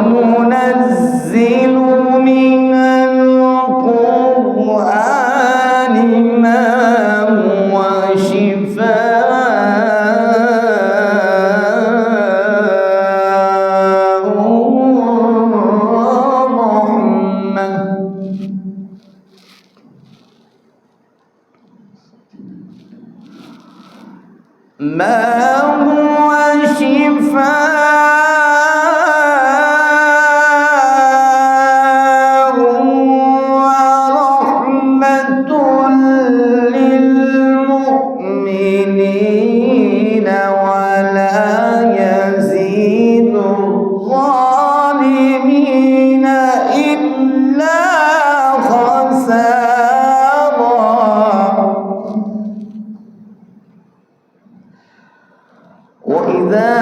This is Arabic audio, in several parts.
وننزل من القرآن ما هو شفاء ورحمة ما هو شفاء ورحمة للمؤمنين ولا يزيد الظالمين إلا خسارا. وإذا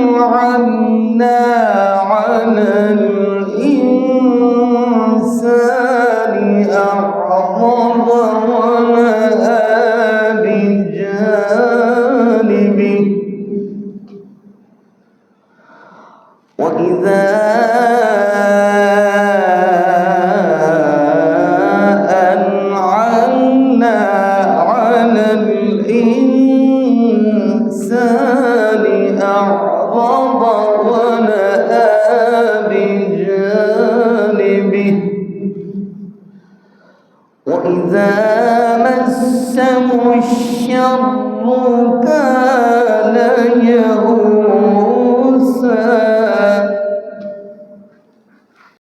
أنعمنا على الإنسان أعرض ونأى بجانبه وإذا أنعمنا على الإنسان أعرض ونأى بجانبه وإذا مسه الشر كان يئوسا.